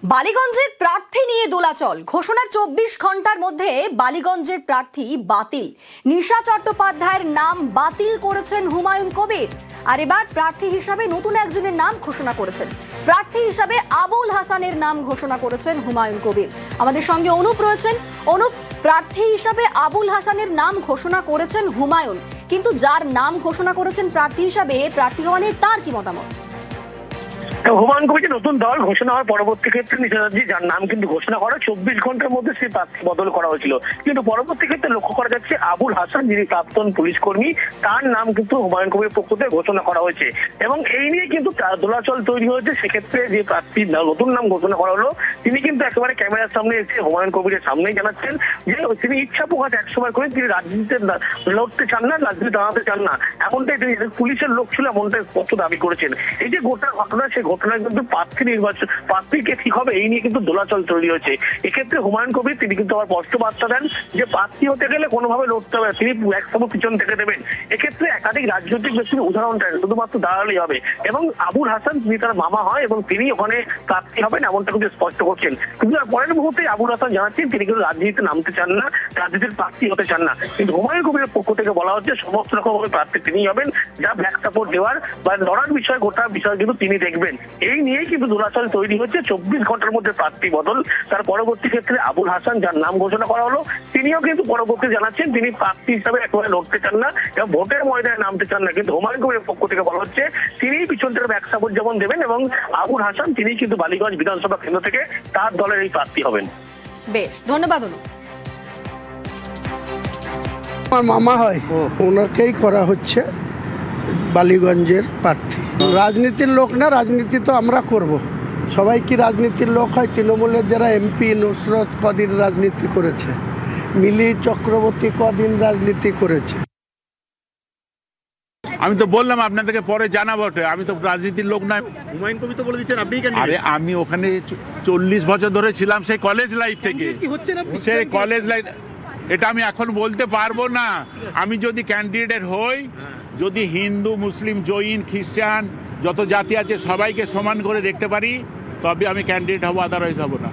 বালিগঞ্জের প্রার্থী নিয়ে দোলাচল। ঘোষণার 24 ঘন্টার মধ্যে বালিগঞ্জের প্রার্থী বাতিল। নিশা চট্টোপাধ্যায়ের নাম বাতিল করেছেন হুমায়ুন কবির। আর এবার প্রার্থী হিসাবে নতুন একজনের নাম ঘোষণা করেছেন। প্রার্থী হিসাবে আবুল হাসানের নাম ঘোষণা করেছেন হুমায়ুন কবির। আমাদের সঙ্গে অনুপ রয়েছেন। অনুপ, প্রার্থী হিসাবে আবুল হাসানের নাম ঘোষণা করেছেন হুমায়ুন, কিন্তু যার নাম ঘোষণা করেছেন প্রার্থী হিসাবে, প্রার্থী হওয়া নিয়ে তার কি মতামত? হুমায়ুন কবির নতুন দল ঘোষণা হওয়ার পরবর্তী ক্ষেত্রে নিশাজি যার নাম কিন্তু ঘোষণা করা 24 ঘন্টার মধ্যে সেই প্রার্থী বদল করা হয়েছিল, কিন্তু পরবর্তী ক্ষেত্রে লক্ষ্য করা যাচ্ছে আবুল হাসান, যিনি প্রাক্তন পুলিশ কর্মী, তার নাম কিন্তু হুমায়ুন কবির পক্ষ থেকে ঘোষণা করা হয়েছে এবং এই নিয়ে কিন্তু দোলাচল তৈরি হয়েছে। সেক্ষেত্রে যে প্রার্থী নতুন নাম ঘোষণা করা হলো, তিনি কিন্তু একেবারে ক্যামেরার সামনে এসে হুমায়ুন কবিরের সামনেই জানাচ্ছেন যে তিনি ইচ্ছা প্রকাশ একসময় করে তিনি রাজনীতিতে লড়তে চান না, রাজনীতি দাঁড়াতে চান না, এমনটাই তিনি পুলিশের লোক ছিল এমনটাই স্পষ্ট দাবি করেছেন। এই যে গোটা ঘটনা, সেই ঘটনায় কিন্তু প্রার্থীকে ঠিক হবে এই নিয়ে কিন্তু দোলাচল তৈরি হয়েছে। এক্ষেত্রে হুমায়ুন কবির তিনি কিন্তু আবার স্পষ্ট বার্তা দেন যে প্রার্থী হতে গেলে কোনোভাবে লড়তে হবে, তিনি একদম পিছন থেকে দেবেন। এক্ষেত্রে একাধিক রাজনৈতিক ব্যক্তির উদাহরণ দেন, শুধুমাত্র দাঁড়ালেই হবে। এবং আবুল হাসান তিনি তার মামা হয় এবং তিনি ওখানে প্রার্থী হবেন এমনটা কিন্তু স্পষ্ট করছেন। কিন্তু পরের মুহূর্তে আবুল হাসান জানাচ্ছেন তিনি কিন্তু রাজনীতিতে নামতে চান না, রাজনীতির প্রার্থী হতে চান না। কিন্তু হুমায়ুন কবিরের পক্ষ থেকে বলা হচ্ছে সমস্ত রকম প্রার্থী তিনি হবেন, যা ব্যাক সাপোর্ট দেওয়ার বা লড়ার বিষয়, গোটা বিষয় কিন্তু তিনি দেখবেন। এই নিয়েই কিন্তু দোলাচল তৈরি হচ্ছে। 24 ঘন্টার মধ্যে প্রার্থী বদল। তার পরবর্তী ক্ষেত্রে আবুল হাসান, যার নাম ঘোষণা করা হলো, তিনিও কিন্তু পরবর্তী জানাচ্ছেন তিনি প্রার্থী হিসাবে একেবারে লড়তে চান না এবং ভোটের ময়দানে নামতে চান না। কিন্তু হুমায়ুন কবিরের পক্ষ থেকে বলা হচ্ছে তিনি পিছন থেকে ব্যাক সাপোর্ট যেমন দেবেন এবং আবুল হাসান তিনি কিন্তু বালিগঞ্জ বিধানসভা কেন্দ্র থেকে তার দলের এই প্রার্থী হবেন। বেশ, ধন্যবাদ অনুপ। আমার মামা হয়, ওনাকেই করা হচ্ছে বালিগঞ্জের প্রার্থী। রাজনীতির লোক না, রাজনীতি তো আমরা করব। সবাই কি রাজনীতির লোক হয়? তৃণমূলের যারা এমপি, নুসরত কদিন রাজনীতি করেছে, মিলি চক্রবর্তী কদিন রাজনীতি করেছে। আমি তো বললাম আপনাদেরকে পরে জানাবো, আমি তো রাজনীতির লোক নয়। হুমায়ুন কবির তো বলে দিচ্ছেন আপনি আরে আমি ওখানে 40 বছর ধরে ছিলাম, সেই কলেজ লাইফ থেকে, সেই কলেজ লাইফ। এটা আমি এখন বলতে পারবো না। আমি যদি ক্যান্ডিডেট হই, যদি হিন্দু, মুসলিম, জৈন, খ্রিস্টান যত জাতি আছে সবাইকে সমান করে দেখতে পারি, তবে আমি ক্যান্ডিডেট হবো, আদারওয়াইজ হবো না।